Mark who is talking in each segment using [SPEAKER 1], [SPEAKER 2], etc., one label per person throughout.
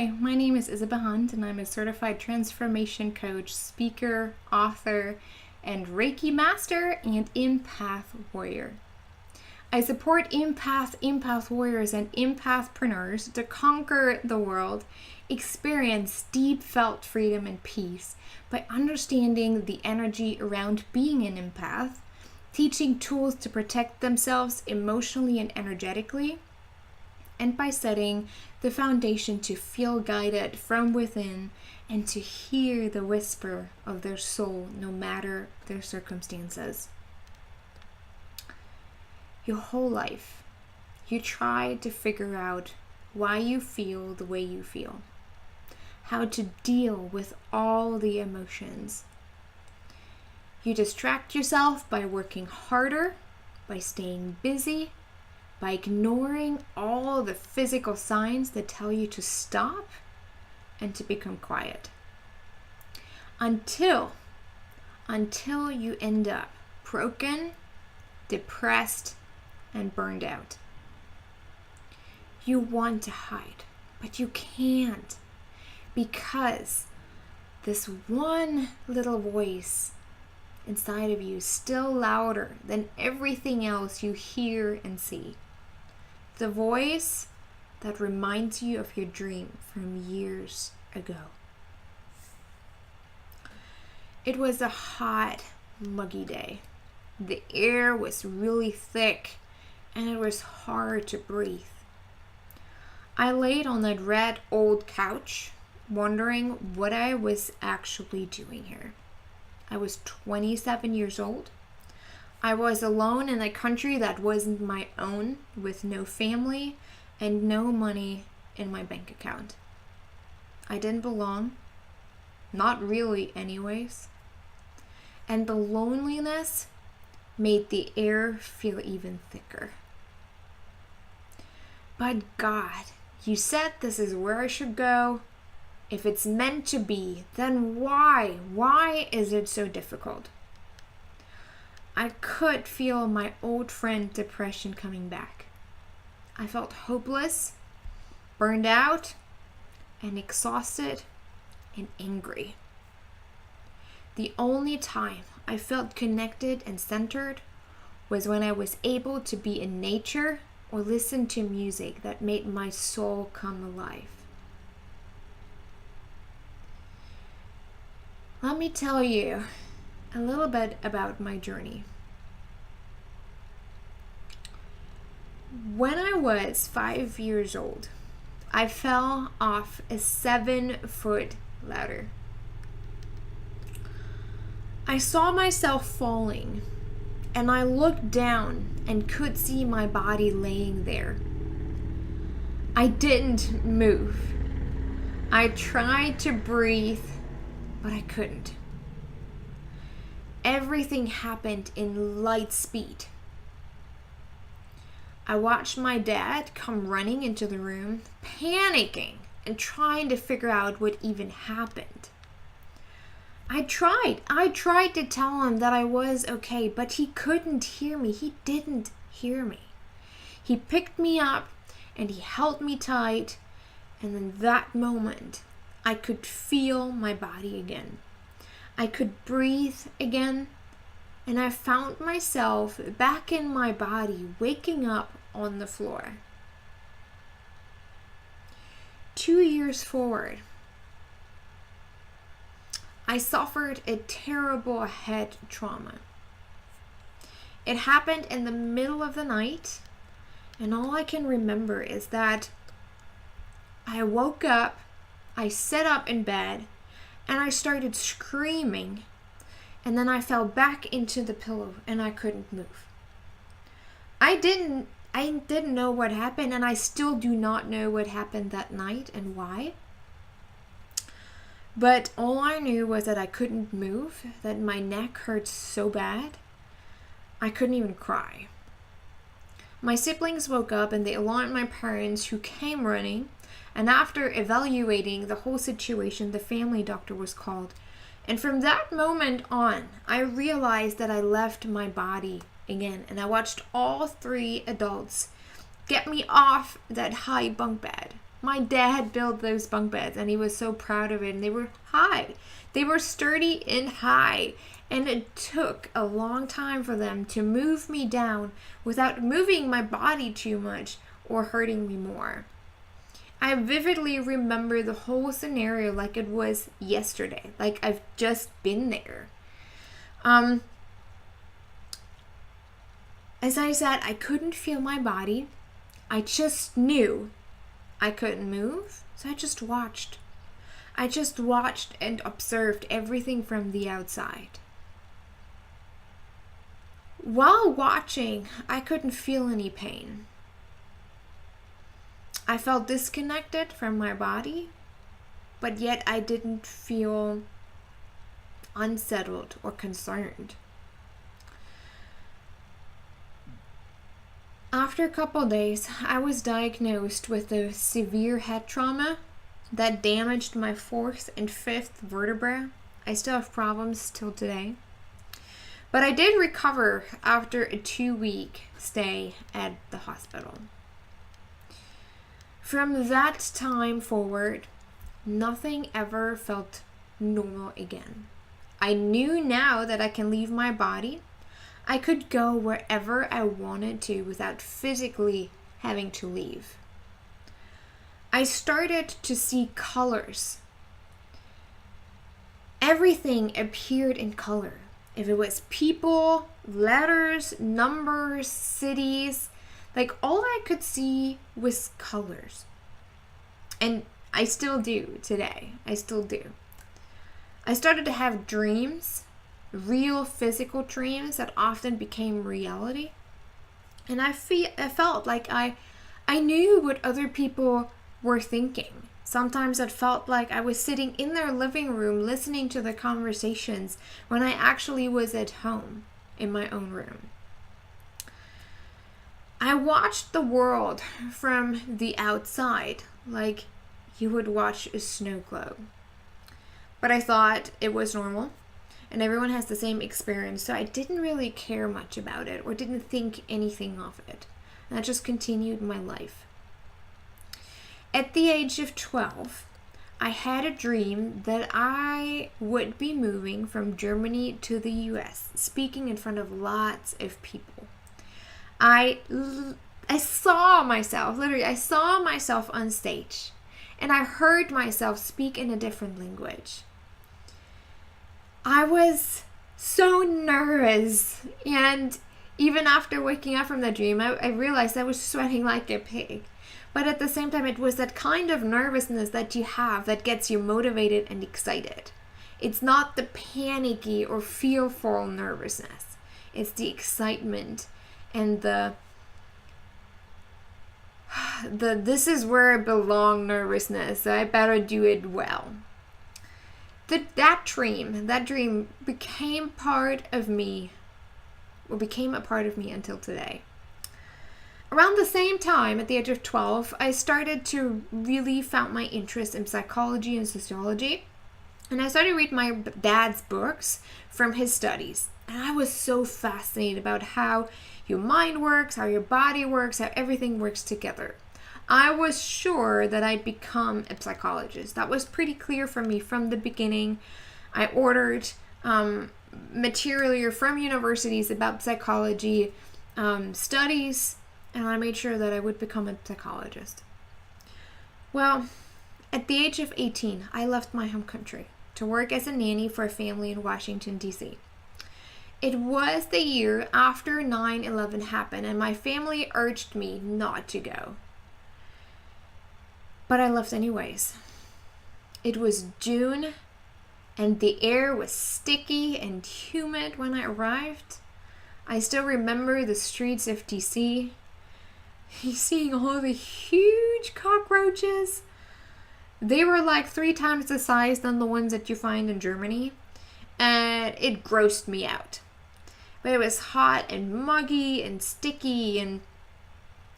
[SPEAKER 1] Hi, my name is Isabel Hunt, and I'm a certified transformation coach, speaker, author, and Reiki master and empath warrior. I support empath warriors, and empath burners to conquer the world, experience deep felt freedom and peace by understanding the energy around being an empath, teaching tools to protect themselves emotionally and energetically, and by setting the foundation to feel guided from within and to hear the whisper of their soul no matter their circumstances. Your whole life, you try to figure out why you feel the way you feel, how to deal with all the emotions. You distract yourself by working harder, by staying busy, by ignoring all the physical signs that tell you to stop and to become quiet. Until you end up broken, depressed, and burned out. You want to hide, but you can't, because this one little voice inside of you is still louder than everything else you hear and see. The voice that reminds you of your dream from years ago. It was a hot, muggy day. The air was really thick and it was hard to breathe. I laid on that red old couch, wondering what I was actually doing here. I was 27 years old. I was alone in a country that wasn't my own, with no family and no money in my bank account. I didn't belong. Not really anyways. And the loneliness made the air feel even thicker. But God, you said this is where I should go. If it's meant to be, then why? Why is it so difficult? I could feel my old friend depression coming back. I felt hopeless, burned out, and exhausted and angry. The only time I felt connected and centered was when I was able to be in nature or listen to music that made my soul come alive. Let me tell you a little bit about my journey. When I was 5 years old, I fell off a 7-foot ladder. I saw myself falling, and I looked down and could see my body laying there. I didn't move. I tried to breathe, but I couldn't. Everything happened in light speed. I watched my dad come running into the room, panicking and trying to figure out what even happened. I tried to tell him that I was okay, but he couldn't hear me. He didn't hear me. He picked me up and he held me tight, and in that moment, I could feel my body again. I could breathe again, and I found myself back in my body, waking up on the floor. 2 years forward, I suffered a terrible head trauma. It happened in the middle of the night, and all I can remember is that I woke up, I sat up in bed, and I started screaming, and then I fell back into the pillow and I couldn't move. I didn't know what happened, and I still do not know what happened that night and why. But all I knew was that I couldn't move, that my neck hurt so bad, I couldn't even cry. My siblings woke up and they alarmed my parents, who came running, and after evaluating the whole situation, the family doctor was called. And from that moment on, I realized that I left my body again, and I watched all 3 adults get me off that high bunk bed. My dad built those bunk beds and he was so proud of it, and they were high. They were sturdy and high, and it took a long time for them to move me down without moving my body too much or hurting me more. I vividly remember the whole scenario like it was yesterday, like I've just been there. As I said, I couldn't feel my body. I just knew I couldn't move, so I just watched. I just watched and observed everything from the outside. While watching, I couldn't feel any pain. I felt disconnected from my body, but yet I didn't feel unsettled or concerned. After a couple days, I was diagnosed with a severe head trauma that damaged my 4th and 5th vertebra. I still have problems till today. But I did recover after a 2-week stay at the hospital. From that time forward, nothing ever felt normal again. I knew now that I can leave my body. I could go wherever I wanted to without physically having to leave. I started to see colors. Everything appeared in color. If it was people, letters, numbers, cities, like all I could see was colors. And I still do today. I still do. I started to have dreams, real physical dreams that often became reality. And I felt like I knew what other people were thinking. Sometimes it felt like I was sitting in their living room listening to the conversations when I actually was at home in my own room. I watched the world from the outside like you would watch a snow globe. But I thought it was normal and everyone has the same experience, so I didn't really care much about it or didn't think anything of it. And I just continued my life. At the age of 12, I had a dream that I would be moving from Germany to the US, speaking in front of lots of people. I saw myself on stage, and I heard myself speak in a different language. I was so nervous, and even after waking up from the dream, I realized I was sweating like a pig. But at the same time, it was that kind of nervousness that you have that gets you motivated and excited. It's not the panicky or fearful nervousness. It's the excitement and the this is where I belong nervousness, so I better do it well. That dream became part of me, or became a part of me until today. Around the same time, at the age of 12, I started to really found my interest in psychology and sociology. And I started reading my dad's books from his studies. And I was so fascinated about how your mind works, how your body works, how everything works together. I was sure that I'd become a psychologist. That was pretty clear for me from the beginning. I ordered material from universities about psychology studies, and I made sure that I would become a psychologist. Well, at the age of 18, I left my home country to work as a nanny for a family in Washington, D.C. It was the year after 9/11 happened, and my family urged me not to go. But I left anyways. It was June, and the air was sticky and humid when I arrived. I still remember the streets of D.C., seeing all the huge cockroaches. They were like 3 times the size than the ones that you find in Germany, and it grossed me out. But it was hot and muggy and sticky, and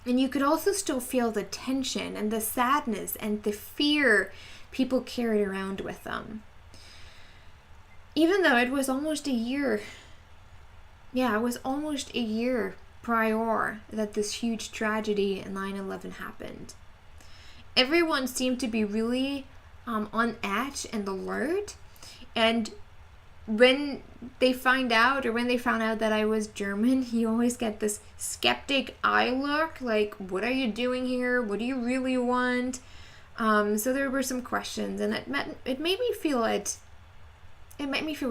[SPEAKER 1] you could also still feel the tension and the sadness and the fear people carried around with them. Even though it was almost a year, prior that this huge tragedy in 9/11 happened. everyone seemed to be really on edge and alert. And when they found out that I was German, you always get this skeptic eye look, like, what are you doing here? What do you really want? So there were some questions, and it made me feel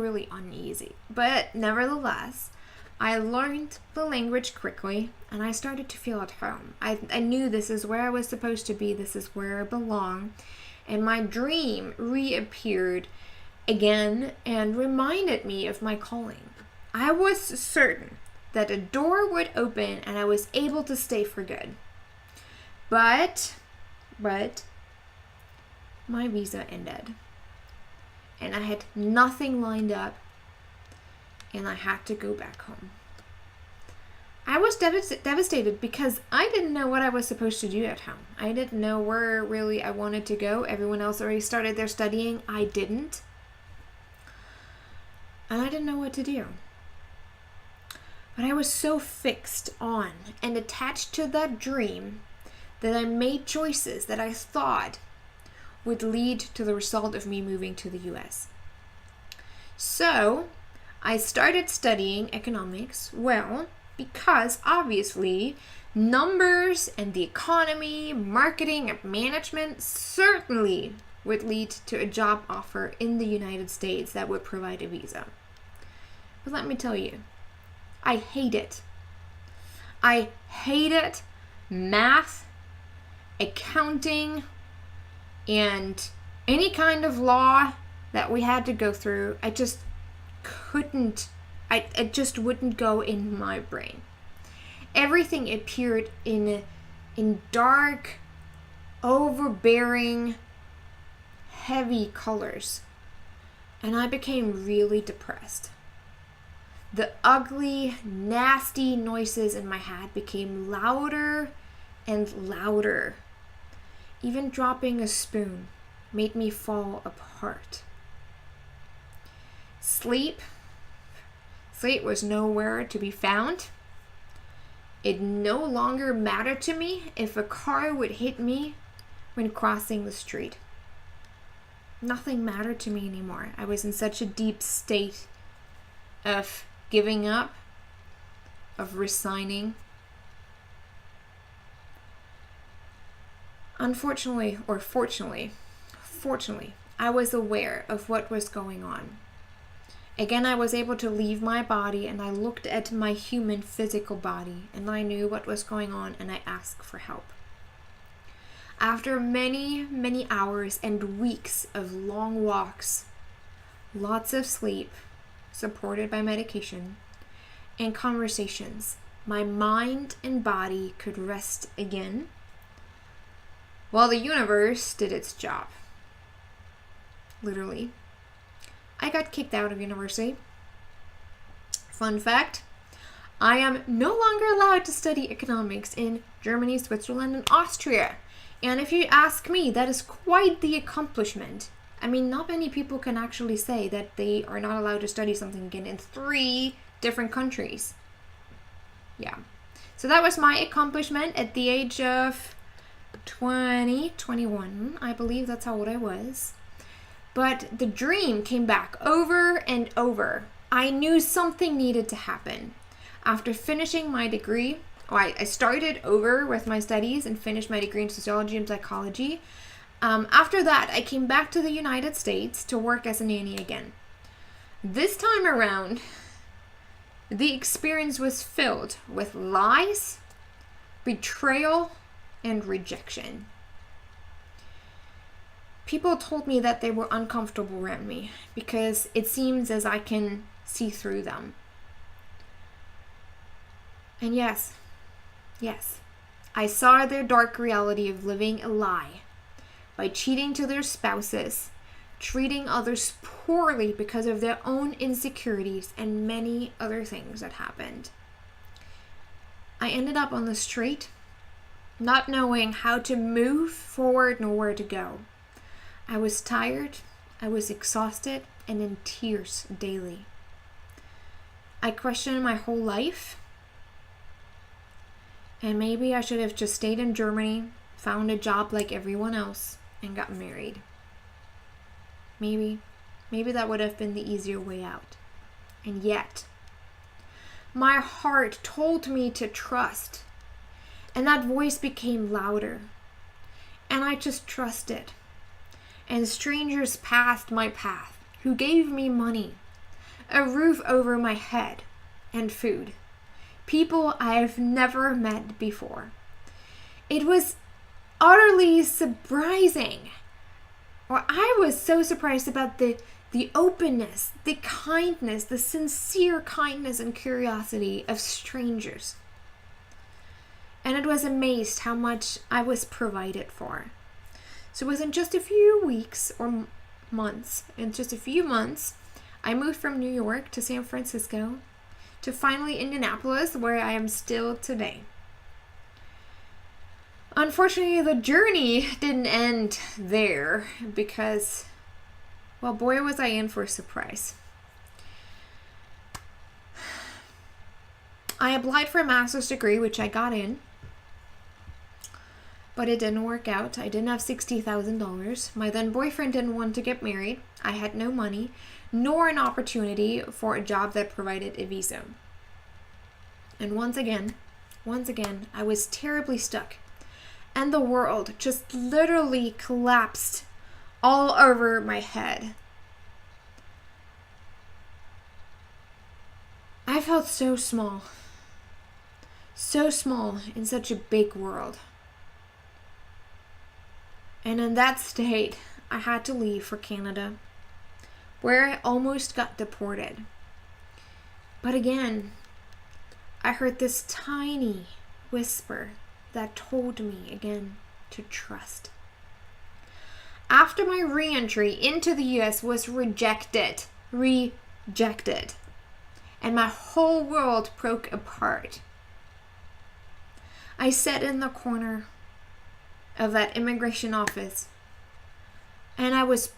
[SPEAKER 1] really uneasy. But nevertheless, I learned the language quickly, and I started to feel at home. I knew this is where I was supposed to be. This is where I belong. And my dream reappeared again and reminded me of my calling. I was certain that a door would open and I was able to stay for good. But my visa ended. And I had nothing lined up, and I had to go back home. I was devastated because I didn't know what I was supposed to do at home. I didn't know where really I wanted to go. Everyone else already started their studying. I didn't. And I didn't know what to do. But I was so fixed on and attached to that dream that I made choices that I thought would lead to the result of me moving to the US. So I started studying economics, because obviously numbers and the economy, marketing, and management certainly would lead to a job offer in the United States that would provide a visa. But let me tell you, I hate it. I hated math, accounting, and any kind of law that we had to go through. I just couldn't, it just wouldn't go in my brain. Everything appeared in dark, overbearing, heavy colors. And I became really depressed. The ugly, nasty noises in my head became louder and louder. Even dropping a spoon made me fall apart. Sleep was nowhere to be found. It no longer mattered to me if a car would hit me when crossing the street. Nothing mattered to me anymore. I was in such a deep state of giving up, of resigning. Unfortunately, or fortunately, I was aware of what was going on. Again, I was able to leave my body, and I looked at my human physical body, and I knew what was going on, and I asked for help. After many, many hours and weeks of long walks, lots of sleep, supported by medication, and conversations, my mind and body could rest again, while the universe did its job. Literally. I got kicked out of university. Fun fact, I am no longer allowed to study economics in Germany, Switzerland, and Austria. And if you ask me, that is quite the accomplishment. I mean, not many people can actually say that they are not allowed to study something again in 3 different countries. Yeah. So that was my accomplishment at the age of 21, I believe that's how old I was. But the dream came back over and over. I knew something needed to happen. After finishing my degree, I started over with my studies and finished my degree in sociology and psychology. After that, I came back to the United States to work as a nanny again. This time around, the experience was filled with lies, betrayal, and rejection. People told me that they were uncomfortable around me because it seems as I can see through them. And yes, I saw their dark reality of living a lie by cheating to their spouses, treating others poorly because of their own insecurities, and many other things that happened. I ended up on the street, not knowing how to move forward nor where to go. I was tired, I was exhausted, and in tears daily. I questioned my whole life, and maybe I should have just stayed in Germany, found a job like everyone else, and got married. Maybe that would have been the easier way out. And yet, my heart told me to trust. And that voice became louder. And I just trusted. And strangers passed my path who gave me money, a roof over my head, and food. People I have never met before. It was utterly surprising. Or I was so surprised about the openness, the kindness, the sincere kindness and curiosity of strangers. And it was amazed how much I was provided for. So within just a few weeks or months, I moved from New York to San Francisco to finally Indianapolis, where I am still today. Unfortunately, the journey didn't end there because, well, boy, was I in for a surprise. I applied for a master's degree, which I got in, but it didn't work out. I didn't have $60,000. My then boyfriend didn't want to get married. I had no money, nor an opportunity for a job that provided a visa. And once again, I was terribly stuck. And the world just literally collapsed all over my head. I felt so small in such a big world. And in that state, I had to leave for Canada, where I almost got deported. But again, I heard this tiny whisper that told me again to trust. After my re-entry into the US was rejected, and my whole world broke apart, I sat in the corner of that immigration office, and I was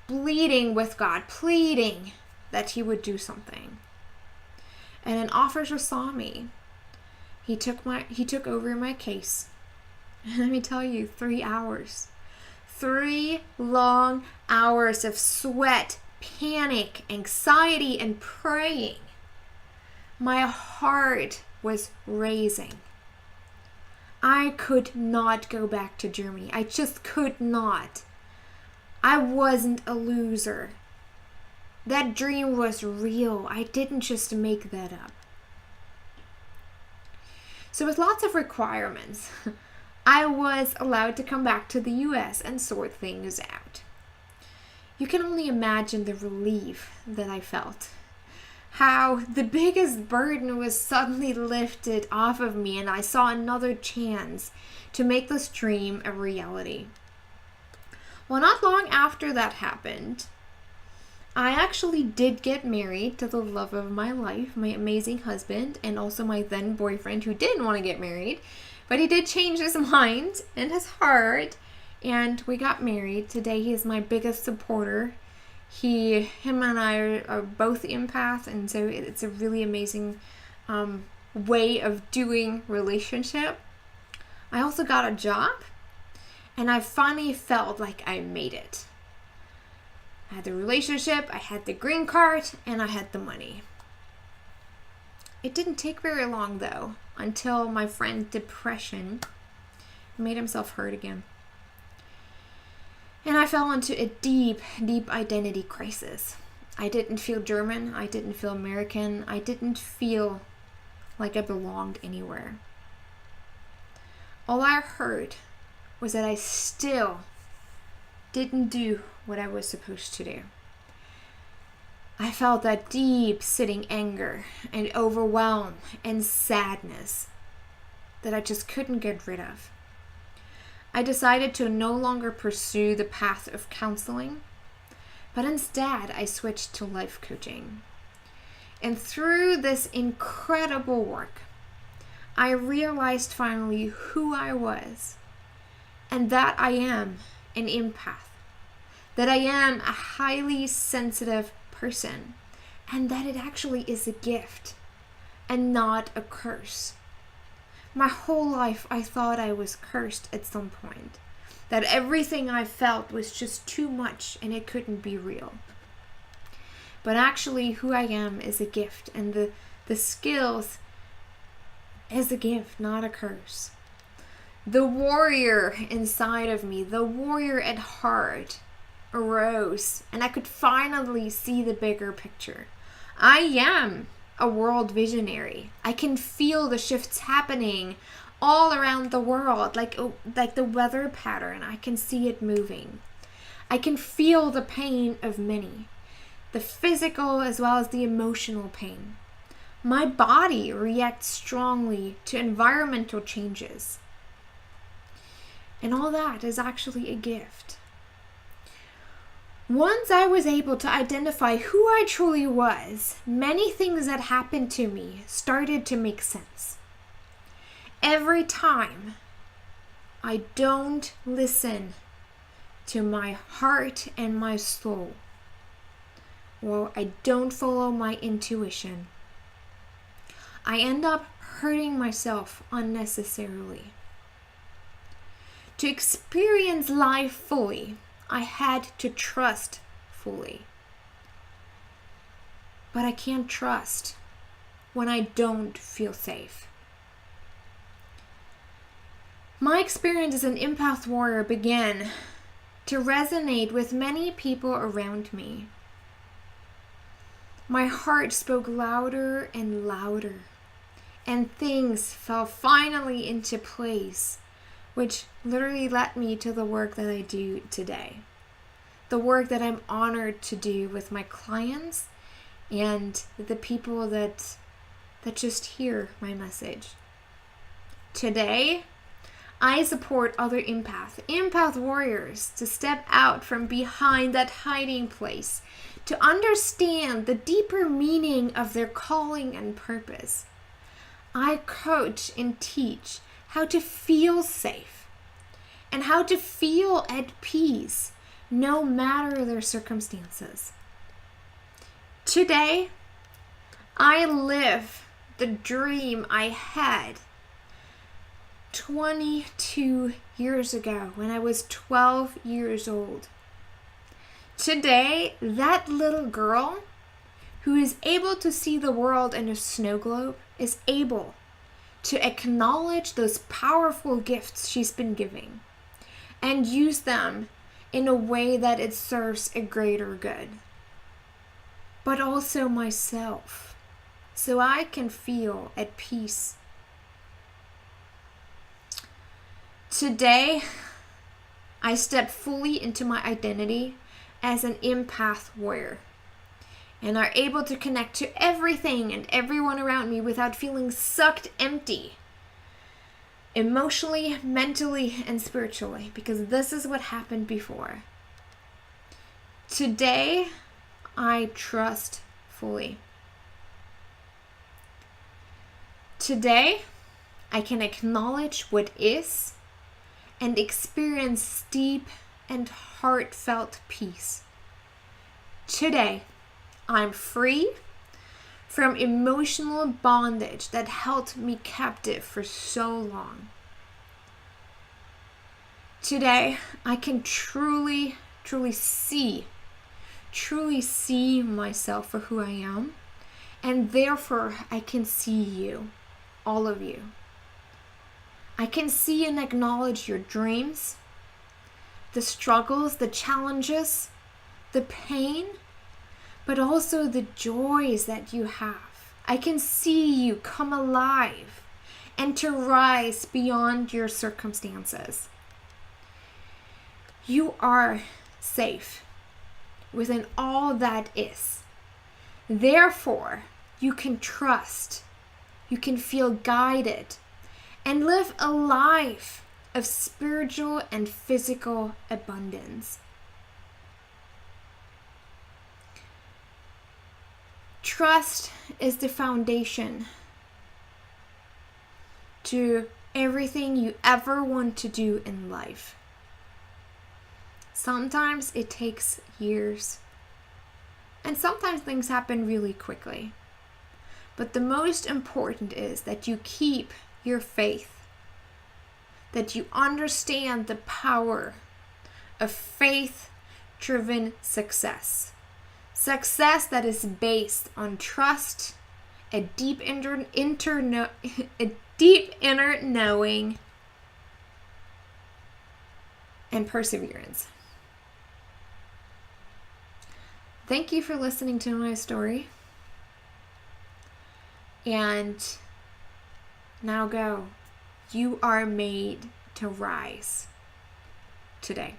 [SPEAKER 1] pleading with God, pleading that He would do something. And an officer saw me. He took over my case. And let me tell you, 3 hours. 3 long hours of sweat, panic, anxiety, and praying. My heart was racing. I could not go back to Germany. I just could not. I wasn't a loser. That dream was real. I didn't just make that up. So with lots of requirements, I was allowed to come back to the US and sort things out. You can only imagine the relief that I felt. How the biggest burden was suddenly lifted off of me, and I saw another chance to make this dream a reality. Well, not long after that happened, I actually did get married to the love of my life, my amazing husband, and also my then boyfriend who didn't want to get married, but he did change his mind and his heart, and we got married. Today he is my biggest supporter. Him and I are both empaths, and so it's a really amazing way of doing relationship. I also got a job, and I finally felt like I made it. I had the relationship, I had the green card, and I had the money. It didn't take very long, though, until my friend's depression made himself hurt again. And I fell into a deep, deep identity crisis. I didn't feel German. I didn't feel American. I didn't feel like I belonged anywhere. All I heard was that I still didn't do what I was supposed to do. I felt that deep sitting anger and overwhelm and sadness that I just couldn't get rid of. I decided to no longer pursue the path of counseling, but instead I switched to life coaching. And through this incredible work, I realized finally who I was, and that I am an empath, that I am a highly sensitive person, and that it actually is a gift and not a curse. My whole life I thought I was cursed at some point. That everything I felt was just too much and it couldn't be real. But actually who I am is a gift, and the skills is a gift, not a curse. The warrior inside of me, the warrior at heart, arose, and I could finally see the bigger picture. I am a world visionary. I can feel the shifts happening all around the world, like the weather pattern. I can see it moving. I can feel the pain of many, the physical as well as the emotional pain. My body reacts strongly to environmental changes. And all that is actually a gift. Once I was able to identify who I truly was, many things that happened to me started to make sense. Every time I don't listen to my heart and my soul, or I don't follow my intuition, I end up hurting myself unnecessarily. To experience life fully, I had to trust fully. But I can't trust when I don't feel safe. My experience as an empath warrior began to resonate with many people around me. My heart spoke louder and louder, and things fell finally into place, which literally led me to the work that I do today. The work that I'm honored to do with my clients and the people that just hear my message. Today, I support other empath warriors to step out from behind that hiding place, to understand the deeper meaning of their calling and purpose. I coach and teach how to feel safe and how to feel at peace no matter their circumstances. Today, I live the dream I had 22 years ago when I was 12 years old. Today, that little girl who is able to see the world in a snow globe is able to acknowledge those powerful gifts she's been given and use them in a way that it serves a greater good. But also myself, so I can feel at peace. Today, I step fully into my identity as an empath warrior and are able to connect to everything and everyone around me without feeling sucked empty, emotionally, mentally, and spiritually, because this is what happened before. Today, I trust fully. Today, I can acknowledge what is and experience deep and heartfelt peace. Today, I'm free from emotional bondage that held me captive for so long. Today, I can truly see myself for who I am, and therefore I can see you, all of you. I can see and acknowledge your dreams, the struggles, the challenges, the pain, but also the joys that you have. I can see you come alive and to rise beyond your circumstances. You are safe within all that is. Therefore, you can trust, you can feel guided, and live a life of spiritual and physical abundance. Trust is the foundation to everything you ever want to do in life. Sometimes it takes years, and sometimes things happen really quickly. But the most important is that you keep your faith, that you understand the power of faith-driven success. Success that is based on trust, a deep inner knowing, and perseverance. Thank you for listening to my story. And now go. You are made to rise today.